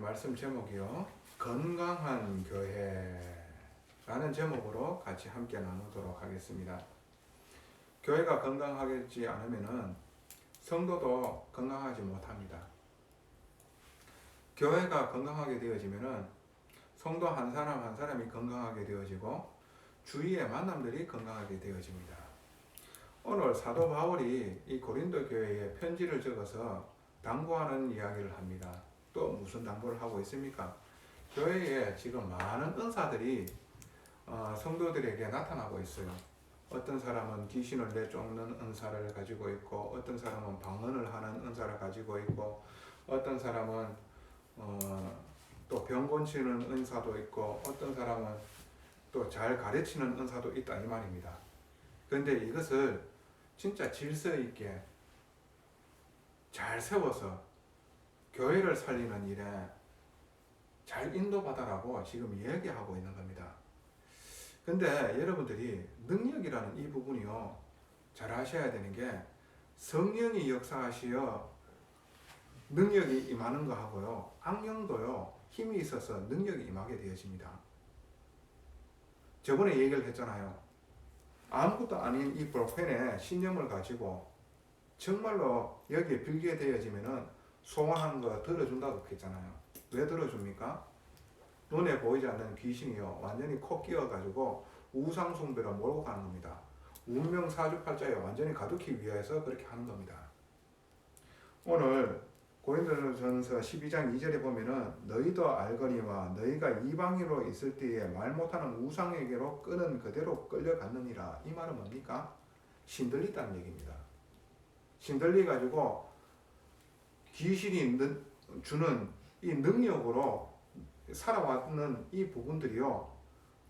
말씀 제목이요. 건강한 교회라는 제목으로 같이 함께 나누도록 하겠습니다. 교회가 건강하지 않으면 성도도 건강하지 못합니다. 교회가 건강하게 되어지면 성도 한 사람 한 사람이 건강하게 되어지고 주위의 만남들이 건강하게 되어집니다. 오늘 사도 바울이 이 고린도 교회에 편지를 적어서 당부하는 이야기를 합니다. 또 무슨 당부를 하고 있습니까? 교회에 지금 많은 은사들이 성도들에게 나타나고 있어요. 어떤 사람은 귀신을 내쫓는 은사를 가지고 있고, 어떤 사람은 방언을 하는 은사를 가지고 있고, 어떤 사람은 또 병 고치는 은사도 있고, 어떤 사람은 또 잘 가르치는 은사도 있다 이 말입니다. 그런데 이것을 진짜 질서 있게 잘 세워서 교회를 살리는 일에 잘 인도받아라고 지금 이야기하고 있는 겁니다. 근데 여러분들이 능력이라는 이 부분이요, 잘 아셔야 되는 게 성령이 역사하시어 능력이 임하는 거 하고요, 악령도요 힘이 있어서 능력이 임하게 되어집니다. 저번에 얘기를 했잖아요. 아무것도 아닌 이 볼펜에 신념을 가지고 정말로 여기에 빌게 되어지면은 소원하는 거 들어준다고 했잖아요. 왜 들어줍니까? 눈에 보이지 않는 귀신이요 완전히 코 끼어가지고 우상숭배로 몰고 가는 겁니다. 운명 사주팔자에 완전히 가두기 위해서 그렇게 하는 겁니다. 오늘 고린도전서 12장 2절에 보면은 너희도 알거니와 너희가 이방인으로 있을 때에 말 못하는 우상에게로 끄는 그대로 끌려갔느니라. 이 말은 뭡니까? 신들리다는 얘기입니다. 신들리 가지고 귀신이 주는 이 능력으로 살아왔는 이 부분들이요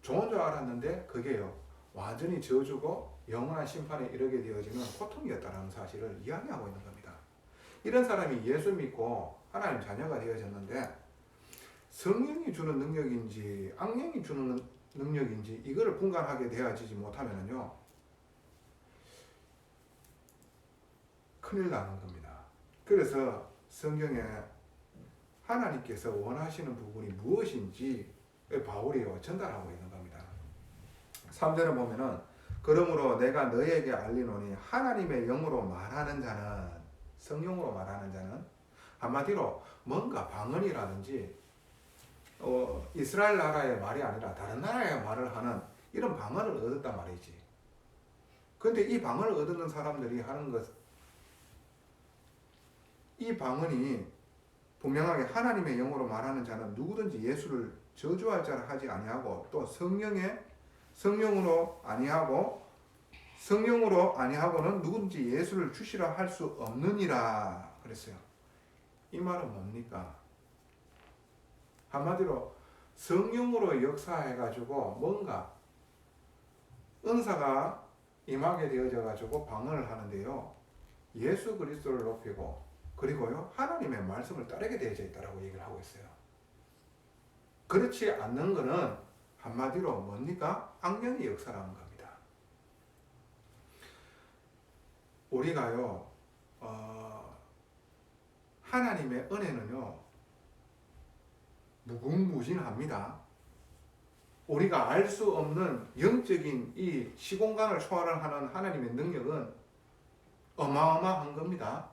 좋은 줄 알았는데 그게요 완전히 저주고 영원한 심판에 이르게 되어지는 고통이었다는 사실을 이야기하고 있는 겁니다. 이런 사람이 예수 믿고 하나님 자녀가 되어졌는데 성령이 주는 능력인지 악령이 주는 능력인지 이거를 분간하게 되어지지 못하면요 큰일 나는 겁니다. 그래서 성경에 하나님께서 원하시는 부분이 무엇인지 바울이 전달하고 있는 겁니다. 3절에 보면은 그러므로 내가 너희에게 알리노니 하나님의 영으로 말하는 자는, 성령으로 말하는 자는 한마디로 뭔가 방언이라든지 이스라엘 나라의 말이 아니라 다른 나라의 말을 하는 이런 방언을 얻었단 말이지. 그런데 이 방언을 얻는 사람들이 하는 것, 이 방언이 분명하게 하나님의 영으로 말하는 자는 누구든지 예수를 저주할 자를 하지 아니하고 또 성령으로 아니하고는 누구든지 예수를 주시라 할 수 없느니라 그랬어요. 이 말은 뭡니까? 한마디로 성령으로 역사해 가지고 뭔가 은사가 임하게 되어져 가지고 방언을 하는데요, 예수 그리스도를 높이고 그리고요 하나님의 말씀을 따르게 되어져 있다라고 얘기를 하고 있어요. 그렇지 않는 것은 한마디로 뭡니까? 악령의 역사라는 겁니다. 우리가요 하나님의 은혜는요 무궁무진합니다. 우리가 알 수 없는 영적인 이 시공간을 초월하는 하나님의 능력은 어마어마한 겁니다.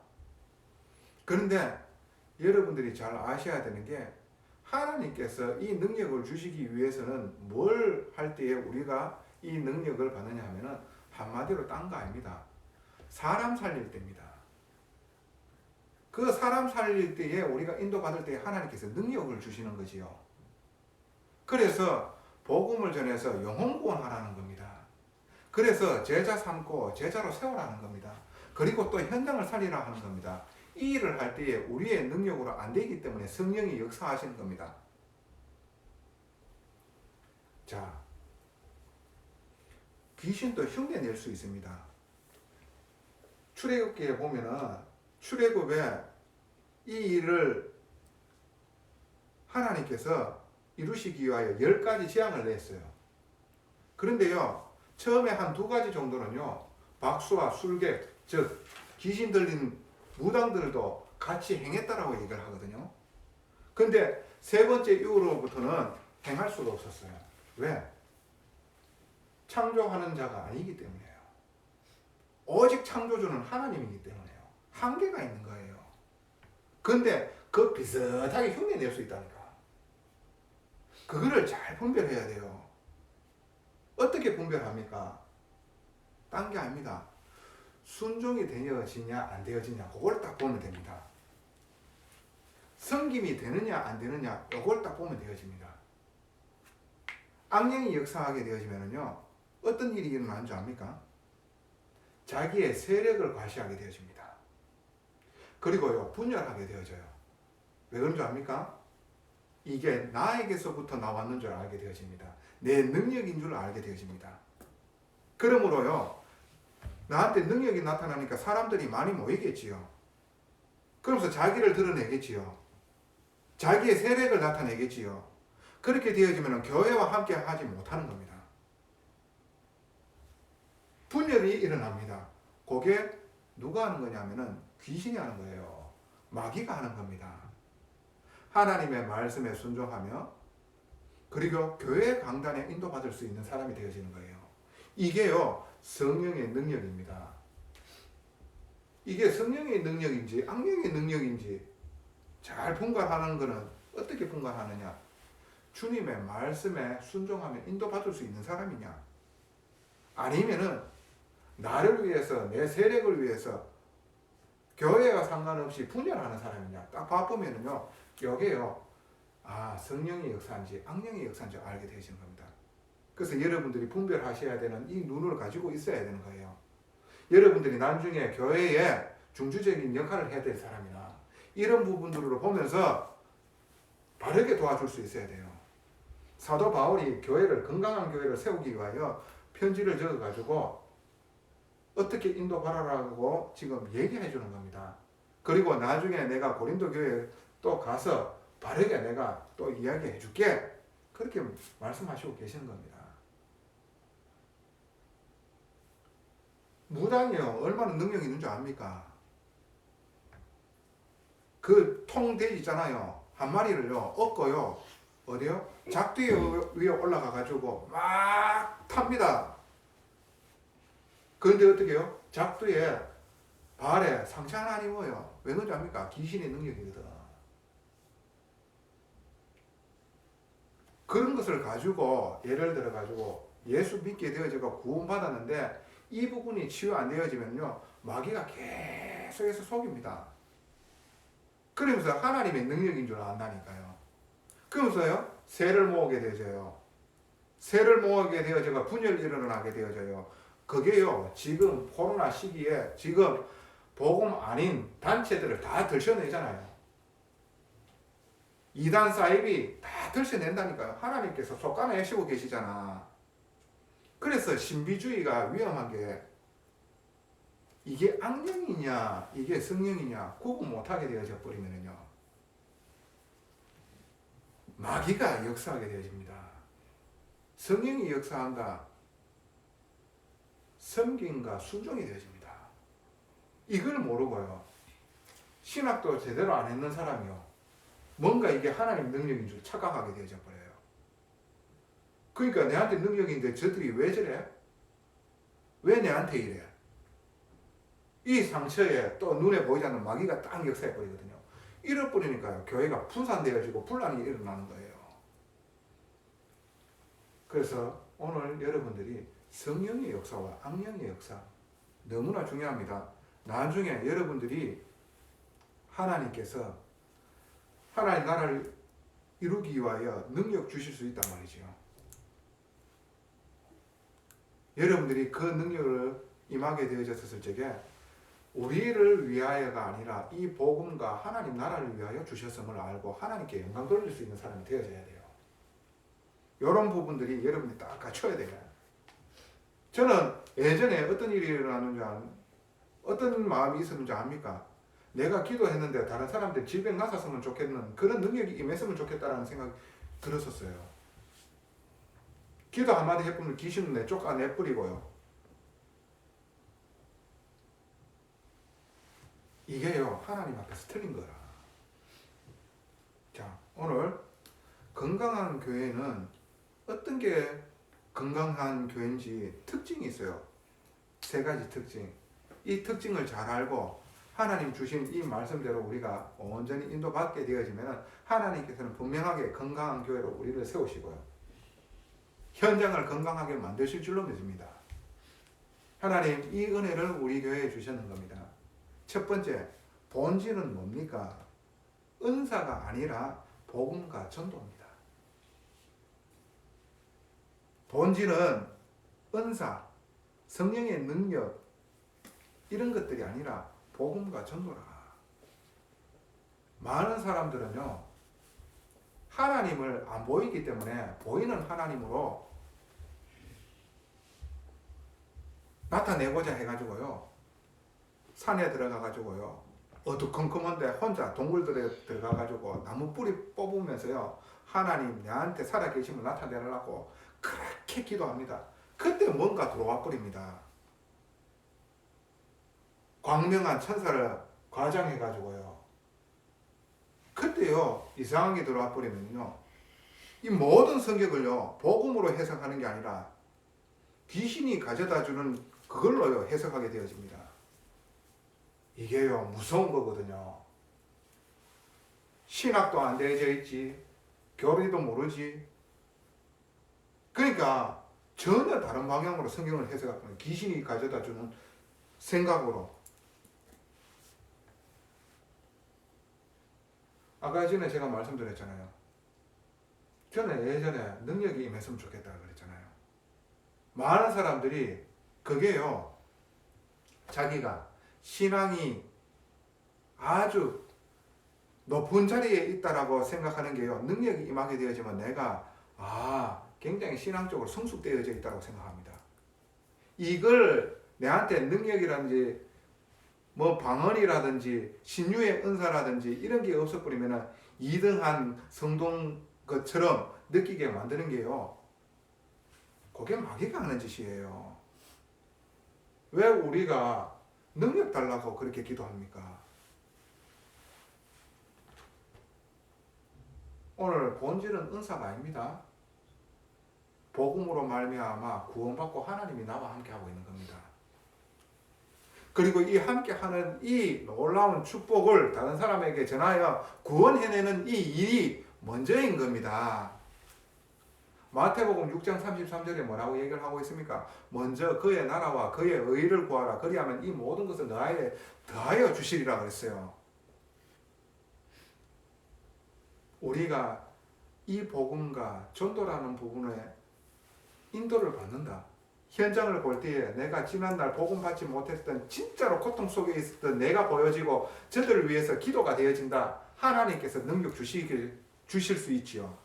그런데 여러분들이 잘 아셔야 되는 게 하나님께서 이 능력을 주시기 위해서는 뭘 할 때에 우리가 이 능력을 받느냐 하면은 한마디로 딴 거 아닙니다. 사람 살릴 때입니다. 그 사람 살릴 때에 우리가 인도받을 때에 하나님께서 능력을 주시는 거지요. 그래서 복음을 전해서 영혼 구원하라는 겁니다. 그래서 제자 삼고 제자로 세우라는 겁니다. 그리고 또 현장을 살리라 하는 겁니다. 이 일을 할 때에 우리의 능력으로 안 되기 때문에 성령이 역사하시는 겁니다. 자, 귀신도 흉내 낼 수 있습니다. 출애굽기에 보면은 출애굽에 이 일을 하나님께서 이루시기 위하여 10가지 재앙을 냈어요. 그런데요 처음에 한 2가지 정도는요 박수와 술객, 즉 귀신 들린 무당들도 같이 행했다라고 얘기를 하거든요. 근데 세 번째 이후로부터는 행할 수가 없었어요. 왜? 창조하는 자가 아니기 때문이에요. 오직 창조주는 하나님이기 때문에요. 한계가 있는 거예요. 근데 그 비슷하게 흉내낼 수 있다니까. 그거를 잘 분별해야 돼요. 어떻게 분별합니까? 딴 게 아닙니다. 순종이 되어지냐 안 되어지냐 그걸 딱 보면 됩니다. 섬김이 되느냐 안 되느냐 그걸 딱 보면 되어집니다. 악령이 역사하게 되어지면요 어떤 일이 일어나는 줄 압니까? 자기의 세력을 과시하게 되어집니다. 그리고요 분열하게 되어져요. 왜 그런 줄 압니까? 이게 나에게서부터 나왔는 줄 알게 되어집니다. 내 능력인 줄 알게 되어집니다. 그러므로요 나한테 능력이 나타나니까 사람들이 많이 모이겠지요. 그러면서 자기를 드러내겠지요. 자기의 세력을 나타내겠지요. 그렇게 되어지면 교회와 함께 하지 못하는 겁니다. 분열이 일어납니다. 그게 누가 하는 거냐면은 귀신이 하는 거예요. 마귀가 하는 겁니다. 하나님의 말씀에 순종하며 그리고 교회 강단에 인도받을 수 있는 사람이 되어지는 거예요. 이게요 성령의 능력입니다. 이게 성령의 능력인지 악령의 능력인지 잘 분간하는 것은 어떻게 분간하느냐? 주님의 말씀에 순종하며 인도받을 수 있는 사람이냐? 아니면은 나를 위해서 내 세력을 위해서 교회와 상관없이 분열하는 사람이냐? 딱 봐보면은요 여기에요 성령의 역사인지 악령의 역사인지 알게 되시는 겁니다. 그래서 여러분들이 분별하셔야 되는 이 눈을 가지고 있어야 되는 거예요. 여러분들이 나중에 교회에 중주적인 역할을 해야 될 사람이나 이런 부분들을 보면서 바르게 도와줄 수 있어야 돼요. 사도 바울이 건강한 교회를 세우기 위하여 편지를 적어가지고 어떻게 인도하라고 지금 얘기해 주는 겁니다. 그리고 나중에 내가 고린도 교회에 또 가서 바르게 내가 또 이야기해 줄게. 그렇게 말씀하시고 계시는 겁니다. 무당이요 얼마나 능력이 있는 줄 압니까? 그 통돼지 있잖아요. 한 마리를요 얻고요 어디요? 작두에 위에 올라가 가지고 막 탑니다. 그런데 어떻게 해요? 작두에 발에 상처 하나 안 입어요. 왜 그런지 압니까? 귀신의 능력이거든. 그런 것을 가지고 예를 들어 가지고 예수 믿게 되어지고 구원받았는데 이 부분이 치유 안 되어지면요 마귀가 계속해서 속입니다. 그러면서 하나님의 능력인 줄 안다니까요. 그러면서요 새를 모으게 되어져요. 새를 모으게 되어져가 분열이 일어나게 되어져요. 그게요 지금 코로나 시기에 지금 복음 아닌 단체들을 다 들춰내잖아요. 이단 사이비 다 들춰낸다니까요. 하나님께서 속아내시고 계시잖아. 그래서 신비주의가 위험한 게 이게 악령이냐 이게 성령이냐 구분 못하게 되어져 버리면요 마귀가 역사하게 되어집니다. 성령이 역사한다. 섬김과 순종이 되어집니다. 이걸 모르고요 신학도 제대로 안 했는 사람이요 뭔가 이게 하나님 능력인 줄 착각하게 되어져 버려요. 그러니까 내한테 능력인데 저들이 왜 저래? 왜 내한테 이래? 이 상처에 또 눈에 보이지 않는 마귀가 딱 역사해 버리거든요. 이래 버리니까요 교회가 분산되어지고 분란이 일어나는 거예요. 그래서 오늘 여러분들이 성령의 역사와 악령의 역사 너무나 중요합니다. 나중에 여러분들이 하나님께서 하나님 나라를 이루기 위하여 능력 주실 수 있단 말이죠. 여러분들이 그 능력을 임하게 되어졌을 적에 우리를 위하여가 아니라 이 복음과 하나님 나라를 위하여 주셨음을 알고 하나님께 영광 돌릴 수 있는 사람이 되어져야 돼요. 이런 부분들이 여러분이 딱 갖춰야 돼요. 저는 예전에 어떤 일이 일어났는지 어떤 마음이 있었는지 압니까? 내가 기도했는데 다른 사람들 질병 나섰으면 좋겠는 그런 능력이 임했으면 좋겠다라는 생각이 들었었어요. 기도 한마디 해보면 귀신은 쫓아내버리고요. 이게요 하나님 앞에서 틀린 거라. 자 오늘 건강한 교회는 어떤 게 건강한 교회인지 특징이 있어요. 세 가지 특징. 이 특징을 잘 알고 하나님 주신 이 말씀대로 우리가 온전히 인도받게 되어지면 하나님께서는 분명하게 건강한 교회로 우리를 세우시고요. 현장을 건강하게 만드실 줄로 믿습니다. 하나님 이 은혜를 우리 교회에 주셨는 겁니다. 첫 번째, 본질은 뭡니까? 은사가 아니라 복음과 전도입니다. 본질은 은사, 성령의 능력 이런 것들이 아니라 복음과 전도라. 많은 사람들은요, 하나님을 안 보이기 때문에 보이는 하나님으로 나타내고자 해가지고요, 산에 들어가가지고요, 어두컴컴한데 혼자 동굴들에 들어가가지고 나무 뿌리 뽑으면서요, 하나님 내한테 살아계심을 나타내려고 그렇게 기도합니다. 그때 뭔가 들어와 버립니다. 광명한 천사를 과장해가지고요, 그때요 이상한 게 들어와 버리면요, 이 모든 성경을요 복음으로 해석하는 게 아니라 귀신이 가져다주는 그걸로요 해석하게 되어집니다. 이게요 무서운 거거든요. 신학도 안 되어져 있지, 교리도 모르지. 그러니까 전혀 다른 방향으로 성경을 해석하는, 귀신이 가져다주는 생각으로. 아까 전에 제가 말씀드렸잖아요. 저는 예전에 능력이 임했으면 좋겠다고 그랬잖아요. 많은 사람들이 그게요, 자기가 신앙이 아주 높은 자리에 있다라고 생각하는 게요, 능력이 임하게 되어지면 내가 굉장히 신앙적으로 성숙되어져 있다고 생각합니다. 이걸 내한테 능력이라든지 뭐 방언이라든지 신유의 은사라든지 이런 게 없어버리면 2등한 성동 것처럼 느끼게 만드는 게요, 그게 마귀가 하는 짓이에요. 왜 우리가 능력 달라고 그렇게 기도합니까? 오늘 본질은 은사가 아닙니다. 복음으로 말미암아 구원받고 하나님이 나와 함께하고 있는 겁니다. 그리고 이 함께하는 이 놀라운 축복을 다른 사람에게 전하여 구원해내는 이 일이 먼저인 겁니다. 마태복음 6장 33절에 뭐라고 얘기를 하고 있습니까? 먼저 그의 나라와 그의 의를 구하라. 그리하면 이 모든 것을 너에게 더하여 주시리라 그랬어요. 우리가 이 복음과 전도라는 부분에 인도를 받는다. 현장을 볼 때에 내가 지난날 복음 받지 못했던 진짜로 고통 속에 있었던 내가 보여지고 저들을 위해서 기도가 되어진다. 하나님께서 능력 주실 수 있지요.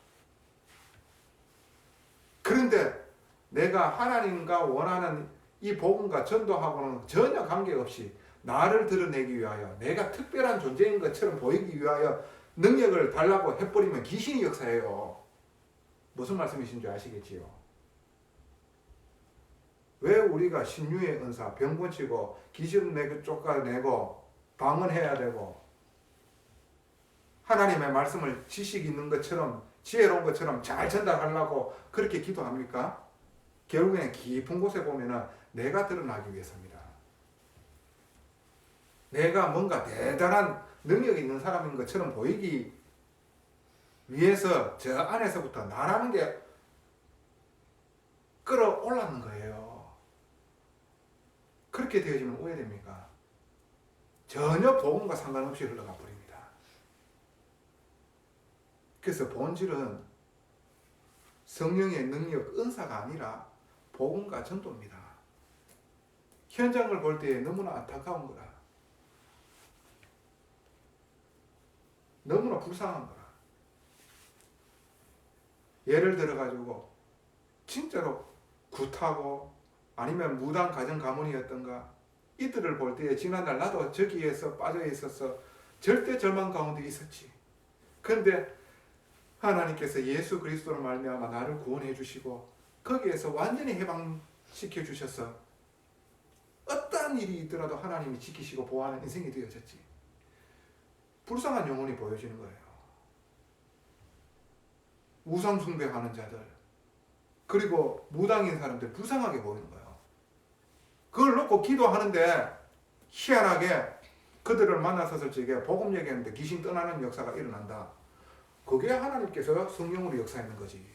그런데 내가 하나님과 원하는 이 복음과 전도하고는 전혀 관계없이 나를 드러내기 위하여 내가 특별한 존재인 것처럼 보이기 위하여 능력을 달라고 해버리면 귀신이 역사해요. 무슨 말씀이신지 아시겠지요? 왜 우리가 신유의 은사, 병 고치고 귀신 쫓아내고 방언해야 되고 하나님의 말씀을 지식 있는 것처럼 지혜로운 것처럼 잘 전달하려고 그렇게 기도합니까? 결국에는 깊은 곳에 보면은 내가 드러나기 위해서입니다. 내가 뭔가 대단한 능력이 있는 사람인 것처럼 보이기 위해서 저 안에서부터 나라는 게 끌어올라는 거예요. 그렇게 되어지면 오해됩니까? 전혀 복음과 상관없이 흘러가 버립니다. 그래서 본질은 성령의 능력, 은사가 아니라 복음과 전도입니다. 현장을 볼 때 너무나 안타까운 거라. 너무나 불쌍한 거라. 예를 들어가지고 진짜로 굿하고 아니면 무당 가정 가문이었던가 이들을 볼 때에 지난날 나도 저기에서 빠져 있어서 절대 절망 가운데 있었지. 그런데 하나님께서 예수 그리스도로 말미암아 나를 구원해 주시고 거기에서 완전히 해방시켜 주셔서 어떠한 일이 있더라도 하나님이 지키시고 보호하는 인생이 되어졌지. 불쌍한 영혼이 보여지는 거예요. 우상숭배하는 자들, 그리고 무당인 사람들 불쌍하게 보이는 거예요. 그걸 놓고 기도하는데 희한하게 그들을 만나서서 저게 복음 얘기하는데 귀신 떠나는 역사가 일어난다. 그게 하나님께서 성령으로 역사하는 거지.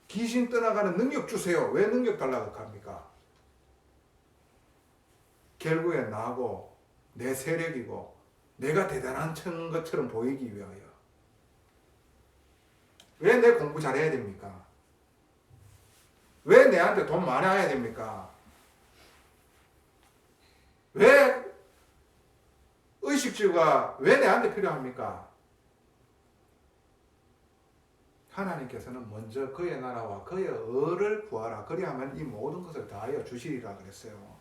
귀신 떠나가는 능력 주세요. 왜 능력 달라고 합니까? 결국에 나고 내 세력이고 내가 대단한 것처럼 보이기 위하여. 왜 내 공부 잘해야 됩니까? 왜 내한테 돈 많아야 됩니까? 왜 의식주가 왜 내한테 필요합니까? 하나님께서는 먼저 그의 나라와 그의 의를 구하라. 그리하면 이 모든 것을 다하여 주시리라 그랬어요.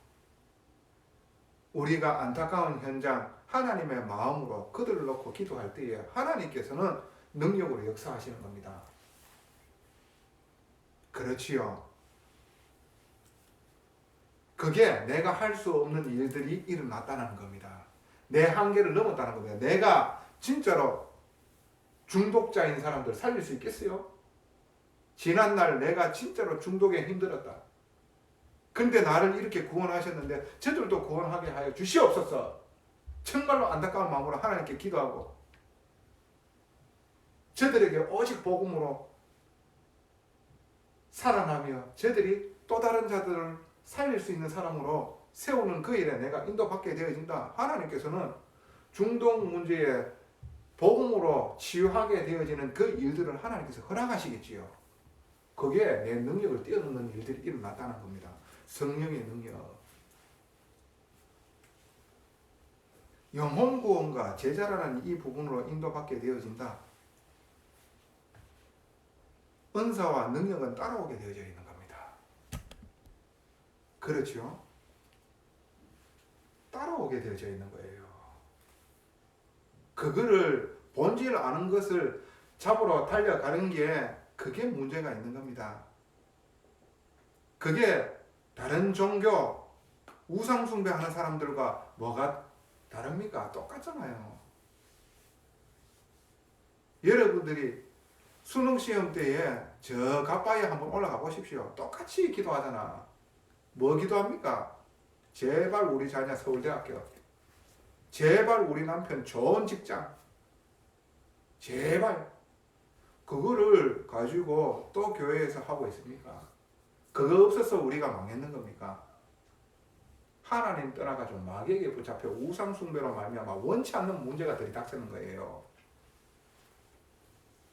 우리가 안타까운 현장, 하나님의 마음으로 그들을 놓고 기도할 때에 하나님께서는 능력으로 역사하시는 겁니다. 그렇지요. 그게 내가 할 수 없는 일들이 일어났다는 겁니다. 내 한계를 넘었다는 겁니다. 내가 진짜로 중독자인 사람들 살릴 수 있겠어요? 지난날 내가 진짜로 중독에 힘들었다. 근데 나를 이렇게 구원하셨는데 저들도 구원하게 하여 주시옵소서. 정말로 안타까운 마음으로 하나님께 기도하고 저들에게 오직 복음으로 살아나며 저들이 또 다른 자들을 살릴 수 있는 사람으로 세우는 그 일에 내가 인도받게 되어진다. 하나님께서는 중독 문제에 복음으로 치유하게 되어지는 그 일들을 하나님께서 허락하시겠지요. 거기에 내 능력을 뛰어넘는 일들이 일어났다는 겁니다. 성령의 능력. 영혼 구원과 제자라는 이 부분으로 인도받게 되어진다. 은사와 능력은 따라오게 되어져 있는 겁니다. 그렇죠? 따라오게 되어져 있는 거예요. 그거를 본질 아는 것을 잡으러 달려가는 게 그게 문제가 있는 겁니다. 그게 다른 종교 우상 숭배하는 사람들과 뭐가 다릅니까? 똑같잖아요. 여러분들이 수능 시험 때에 저 가빠에 한번 올라가 보십시오. 똑같이 기도하잖아. 뭐 기도합니까? 제발 우리 자녀 서울대학교, 제발 우리 남편 좋은 직장, 제발. 그거를 가지고 또 교회에서 하고 있습니까? 그거 없어서 우리가 망했는 겁니까? 하나님 떠나가지고 마귀에게 붙잡혀 우상숭배로 말미암아 원치 않는 문제가 들이닥치는 거예요.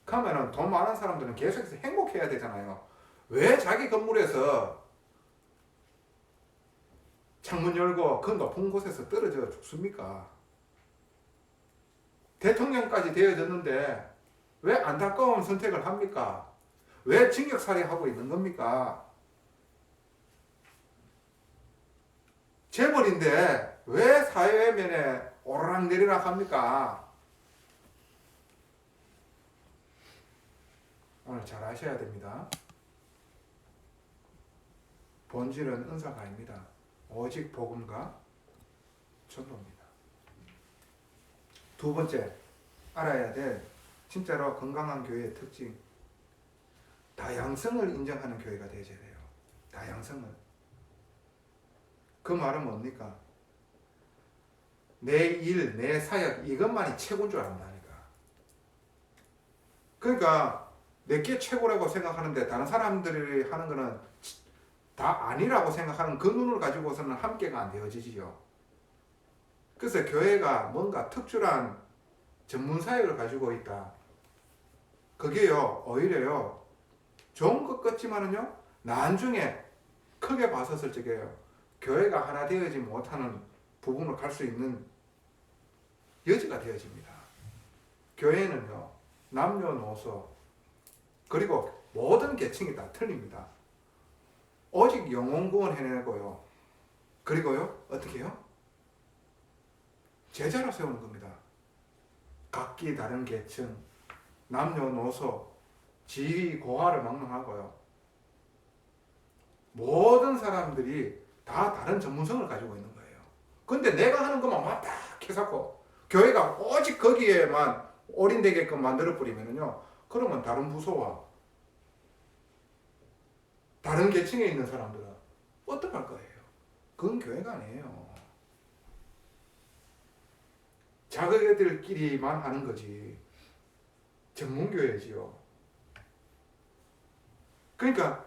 그러면은 돈 많은 사람들은 계속해서 행복해야 되잖아요. 왜 자기 건물에서 창문 열고 그 높은 곳에서 떨어져 죽습니까? 대통령까지 되어졌는데 왜 안타까운 선택을 합니까? 왜 징역살이하고 있는 겁니까? 재벌인데 왜 사회면에 오르락내리락 합니까? 오늘 잘 아셔야 됩니다. 본질은 은사가 아닙니다. 오직 복음과 전도입니다. 두 번째, 알아야 될 진짜로 건강한 교회의 특징, 다양성을 인정하는 교회가 되어야 돼요. 다양성을. 그 말은 뭡니까? 내 일, 내 사역 이것만이 최고인 줄 안다니까. 그러니까 내게 최고라고 생각하는데 다른 사람들이 하는 거는 다 아니라고 생각하는 그 눈을 가지고서는 함께가 안 되어지지요. 그래서 교회가 뭔가 특출한 전문 사역을 가지고 있다. 그게요, 오히려요, 좋은 것 같지만은요, 나중에 크게 봤었을 적에요, 교회가 하나 되어지 못하는 부분으로 갈 수 있는 여지가 되어집니다. 교회는요, 남녀노소, 그리고 모든 계층이 다 틀립니다. 오직 영혼 구원 해내고요. 그리고요, 어떻게 해요? 제자로 세우는 겁니다. 각기 다른 계층, 남녀노소, 지위, 고하를 막론하고요. 모든 사람들이 다 다른 전문성을 가지고 있는 거예요. 근데 내가 하는 것만 왔다 해서 교회가 오직 거기에만 올인되게끔 만들어 버리면요, 그러면 다른 부서와 다른 계층에 있는 사람들은 어떡할 거예요? 그건 교회가 아니에요. 자기들끼리만 하는 거지. 전문교회지요. 그러니까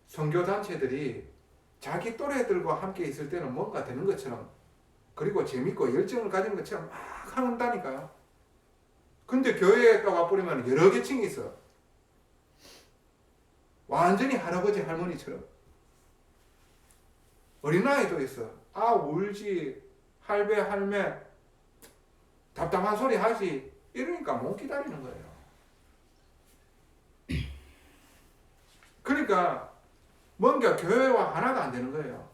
선교단체들이 자기 또래들과 함께 있을 때는 뭔가 되는 것처럼, 그리고 재밌고 열정을 가진 것처럼 막 한다니까요. 근데 교회에 딱 와버리면 여러 계층이 있어. 완전히 할아버지 할머니처럼. 어린아이도 있어. 아 울지, 할배 할매 답답한 소리 하지, 이러니까 못 기다리는 거예요. 그러니까 뭔가 교회와 하나가 안 되는 거예요.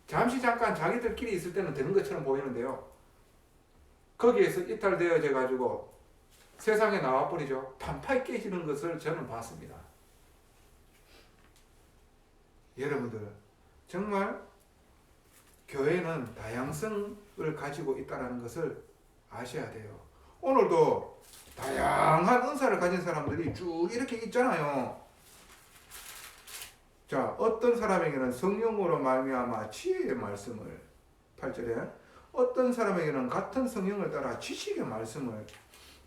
잠시 잠깐 자기들끼리 있을 때는 되는 것처럼 보이는데요, 거기에서 이탈되어져 가지고 세상에 나와버리죠. 판파이 깨지는 것을 저는 봤습니다. 여러분들, 정말 교회는 다양성을 가지고 있다는 것을 아셔야 돼요. 오늘도 다양한 은사를 가진 사람들이 쭉 이렇게 있잖아요. 자, 어떤 사람에게는 성령으로 말미암아 지혜의 말씀을, 8절에 어떤 사람에게는 같은 성령을 따라 지식의 말씀을,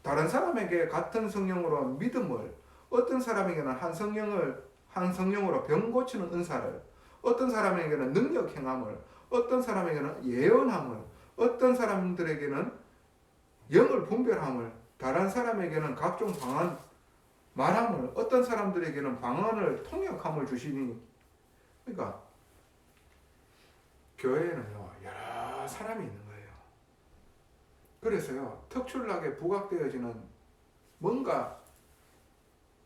다른 사람에게 같은 성령으로 믿음을, 어떤 사람에게는 한 성령으로 병 고치는 은사를, 어떤 사람에게는 능력 행함을, 어떤 사람에게는 예언함을, 어떤 사람들에게는 영을 분별함을, 다른 사람에게는 각종 방언 말함을, 어떤 사람들에게는 방언을 통역함을 주시니. 그러니까 교회에는요, 여러 사람이 있는 거예요. 그래서요, 특출나게 부각되어지는 뭔가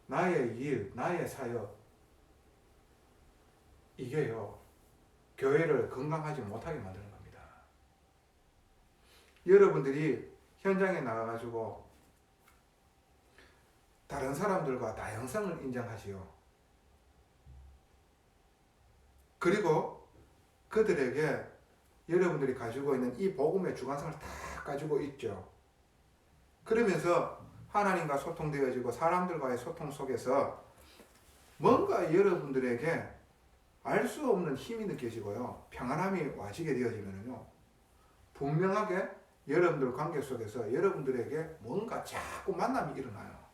나의 일, 나의 사역, 이게요, 교회를 건강하지 못하게 만드는 겁니다. 여러분들이 현장에 나가가지고 다른 사람들과 다양성을 인정하시오. 그리고 그들에게 여러분들이 가지고 있는 이 복음의 주관성을 다 가지고 있죠. 그러면서 하나님과 소통되어지고 사람들과의 소통 속에서 뭔가 여러분들에게 알 수 없는 힘이 느껴지고요, 평안함이 와지게 되어지면요, 분명하게 여러분들 관계 속에서 여러분들에게 뭔가 자꾸 만남이 일어나요.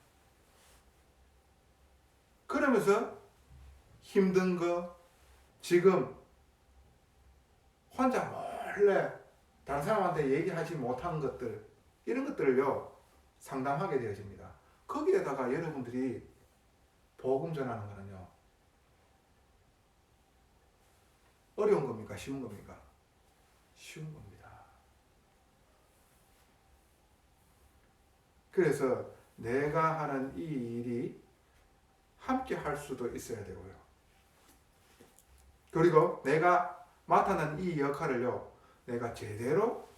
그러면서 힘든 거, 지금 혼자 몰래 다른 사람한테 얘기하지 못한 것들, 이런 것들을요, 상담하게 되어집니다. 거기에다가 여러분들이 복음 전하는 거는요, 어려운 겁니까? 쉬운 겁니까? 쉬운 겁니다. 그래서 내가 하는 이 일이 함께 할 수도 있어야 되고요. 그리고 내가 맡아낸 이 역할을요, 내가 제대로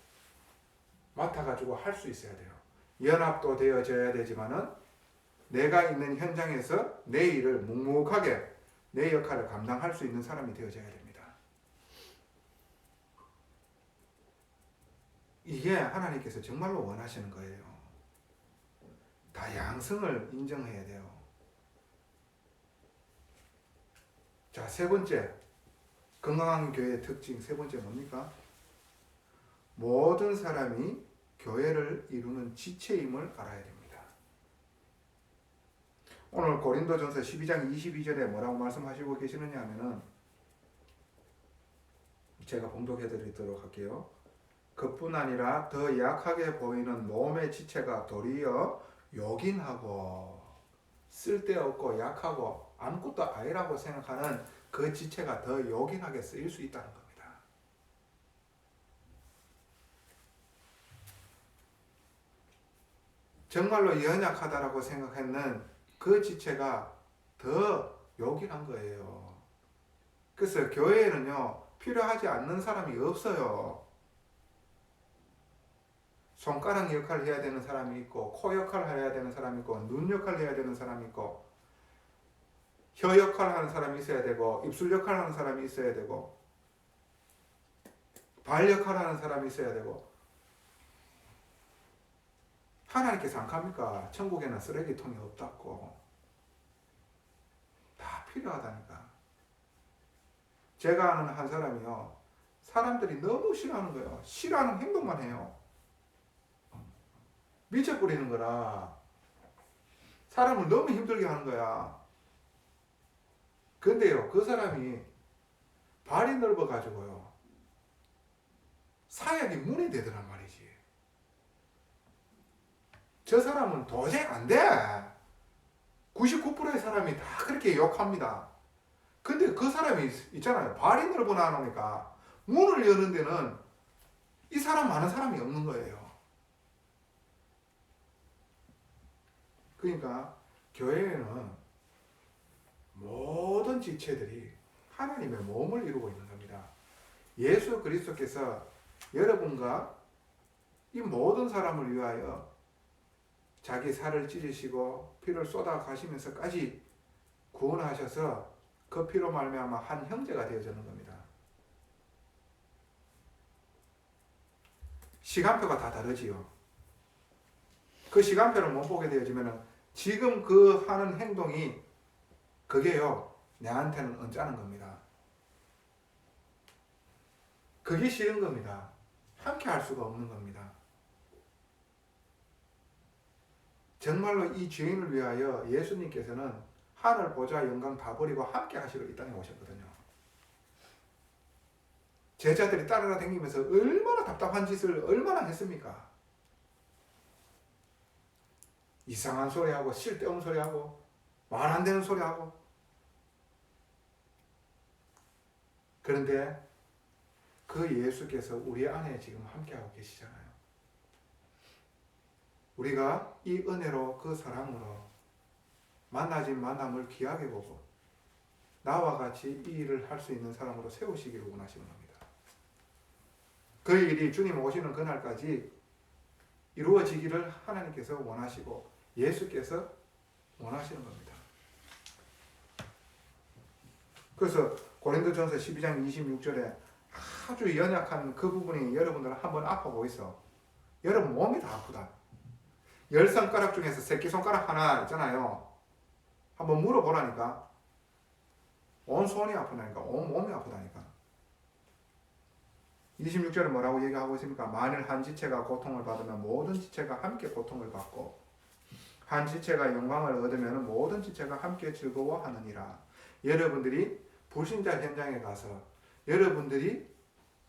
맡아가지고 할 수 있어야 돼요. 연합도 되어져야 되지만은 내가 있는 현장에서 내 일을 묵묵하게 내 역할을 감당할 수 있는 사람이 되어져야 됩니다. 이게 하나님께서 정말로 원하시는 거예요. 다양성을 인정해야 돼요. 자, 세 번째, 건강한 교회의 특징 세 번째 뭡니까? 모든 사람이 교회를 이루는 지체임을 알아야 됩니다. 오늘 고린도전서 12장 22절에 뭐라고 말씀하시고 계시느냐 하면은, 제가 봉독해 드리도록 할게요. 그뿐 아니라 더 약하게 보이는 몸의 지체가 도리어 요긴하고 쓸데없고 약하고 아무것도 아니라고 생각하는 그 지체가 더 요긴하게 쓰일 수 있다는 겁니다. 정말로 연약하다라고 생각했는 그 지체가 더 요긴한 거예요. 그래서 교회에는요, 필요하지 않는 사람이 없어요. 손가락 역할을 해야 되는 사람이 있고, 코 역할을 해야 되는 사람이 있고, 눈 역할을 해야 되는 사람이 있고, 혀 역할을 하는 사람이 있어야 되고, 입술 역할을 하는 사람이 있어야 되고, 발 역할을 하는 사람이 있어야 되고, 하나님께서 안 합니까? 천국에는 쓰레기통이 없다고. 다 필요하다니까. 제가 아는 한 사람이요, 사람들이 너무 싫어하는 거예요. 싫어하는 행동만 해요. 미쳐 뿌리는 거라 사람을 너무 힘들게 하는 거야. 근데요, 그 사람이 발이 넓어가지고요, 사역이 문이 되더란 말이지. 저 사람은 도저히 안 돼. 99%의 사람이 다 그렇게 욕합니다. 근데 그 사람이 있잖아요. 발이 넓어 나오니까 문을 여는 데는 이 사람 많은 사람이 없는 거예요. 그러니까 교회에는 모든 지체들이 하나님의 몸을 이루고 있는 겁니다. 예수 그리스도께서 여러분과 이 모든 사람을 위하여 자기 살을 찢으시고 피를 쏟아 가시면서까지 구원하셔서 그 피로 말미암아 한 형제가 되어지는 겁니다. 시간표가 다 다르지요. 그 시간표를 못 보게 되어지면 지금 그 하는 행동이 그게요, 내한테는 언짢은 겁니다. 그게 싫은 겁니다. 함께 할 수가 없는 겁니다. 정말로 이 죄인을 위하여 예수님께서는 하늘 보좌 영광 다 버리고 함께 하시러 이 땅에 오셨거든요. 제자들이 따라다니면서 얼마나 답답한 짓을 얼마나 했습니까? 이상한 소리하고 쓸데없는 소리하고 말 안 되는 소리하고. 그런데 그 예수께서 우리 안에 지금 함께하고 계시잖아요. 우리가 이 은혜로 그 사랑으로 만나진 만남을 귀하게 보고 나와 같이 이 일을 할 수 있는 사람으로 세우시기를 원하시는 겁니다. 그 일이 주님 오시는 그날까지 이루어지기를 하나님께서 원하시고 예수께서 원하시는 겁니다. 그래서 고린도전서 12장 26절에 아주 연약한 그 부분이 여러분들 한번 아파보고 있어. 여러분 몸이 다 아프다. 10손가락 중에서 새끼손가락 하나 있잖아요. 한번 물어보라니까. 온 손이 아프다니까. 온 몸이 아프다니까. 26절에 뭐라고 얘기하고 있습니까? 만일 한 지체가 고통을 받으면 모든 지체가 함께 고통을 받고 한 지체가 영광을 얻으면 모든 지체가 함께 즐거워하느니라. 여러분들이 불신자 현장에 가서 여러분들이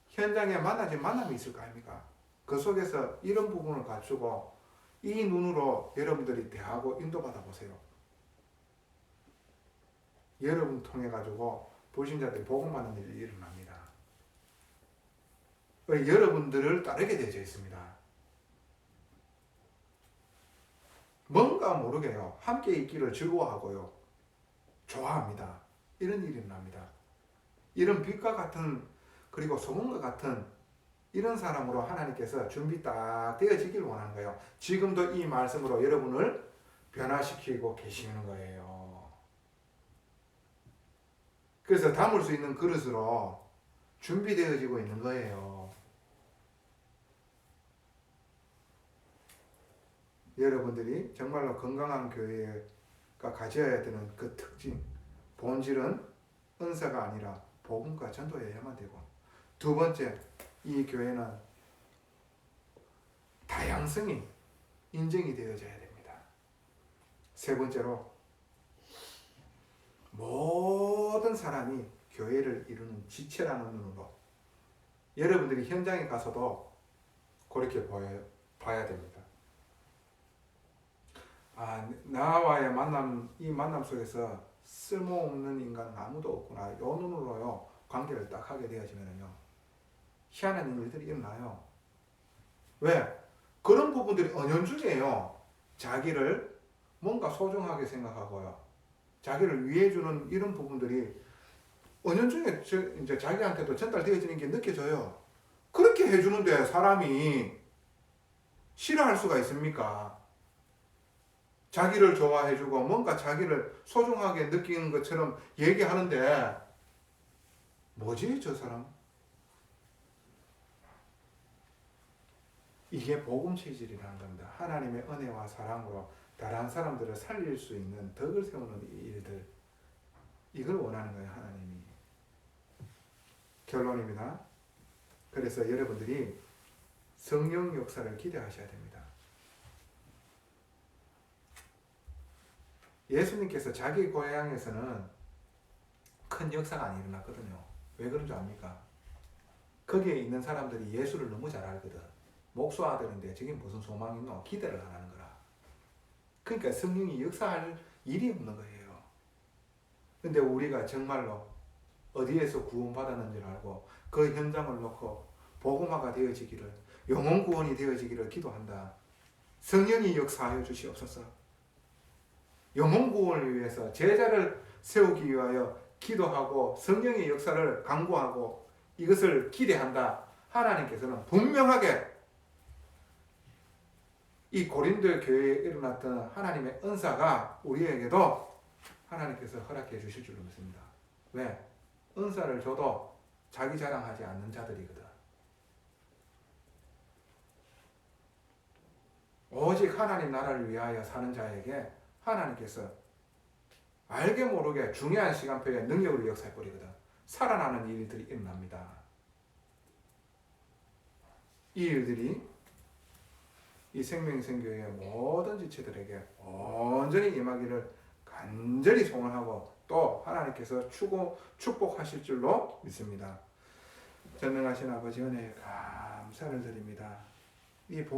현장에 만남이 있을 거 아닙니까? 그 속에서 이런 부분을 갖추고 이 눈으로 여러분들이 대하고 인도받아 보세요. 여러분 통해 가지고 불신자들이 복음 받는 일이 일어납니다. 여러분들을 따르게 되어져 있습니다. 뭔가 모르게요, 함께 있기를 즐거워하고요, 좋아합니다. 이런 일이 일어납니다. 이런 빛과 같은, 그리고 소문과 같은 이런 사람으로 하나님께서 준비 딱 되어지길 원하는 거예요. 지금도 이 말씀으로 여러분을 변화시키고 계시는 거예요. 그래서 담을 수 있는 그릇으로 준비되어지고 있는 거예요. 여러분들이 정말로 건강한 교회가 가져야 되는 그 특징, 본질은 은사가 아니라 복음과 전도여야만 되고, 두 번째, 이 교회는 다양성이 인정이 되어져야 됩니다. 세 번째로, 모든 사람이 교회를 이루는 지체라는 눈으로 여러분들이 현장에 가서도 그렇게 봐야 됩니다. 나와의 만남, 이 만남 속에서 쓸모없는 인간은 아무도 없구나, 이 눈으로요 관계를 딱 하게 되어지면요 희한한 일들이 일어나요. 왜? 그런 부분들이 은연중에요 자기를 뭔가 소중하게 생각하고요, 자기를 위해주는 이런 부분들이 은연중에 이제 자기한테도 전달되어지는 게 느껴져요. 그렇게 해주는데 사람이 싫어할 수가 있습니까? 자기를 좋아해주고 뭔가 자기를 소중하게 느끼는 것처럼 얘기하는데, 뭐지 저 사람? 이게 복음 체질이라는 겁니다. 하나님의 은혜와 사랑으로 다른 사람들을 살릴 수 있는 덕을 세우는 일들, 이걸 원하는 거예요, 하나님이. 결론입니다. 그래서 여러분들이 성령 역사를 기대하셔야 됩니다. 예수님께서 자기 고향에서는 큰 역사가 안 일어났거든요. 왜 그런 줄 압니까? 거기에 있는 사람들이 예수를 너무 잘 알거든. 목수 아들인데 저게 무슨 소망이 있노? 기대를 안 하는 거라. 그러니까 성령이 역사할 일이 없는 거예요. 근데 우리가 정말로 어디에서 구원받았는지를 알고 그 현장을 놓고 복음화가 되어지기를, 영혼 구원이 되어지기를 기도한다. 성령이 역사하여 주시옵소서. 영혼 구원을 위해서 제자를 세우기 위하여 기도하고 성령의 역사를 강구하고 이것을 기대한다. 하나님께서는 분명하게 이 고린도 교회에 일어났던 하나님의 은사가 우리에게도 하나님께서 허락해 주실 줄로 믿습니다. 왜? 은사를 줘도 자기 자랑하지 않는 자들이거든. 오직 하나님 나라를 위하여 사는 자에게 하나님께서 알게 모르게 중요한 시간표에 능력으로 역사해 버리거든. 살아나는 일들이 일어납니다. 이 일들이 이 생명생교회의 모든 지체들에게 온전히 임하기를 간절히 소원하고 또 하나님께서 축복하실 줄로 믿습니다. 전능하신 아버지 은혜에 감사를 드립니다. 이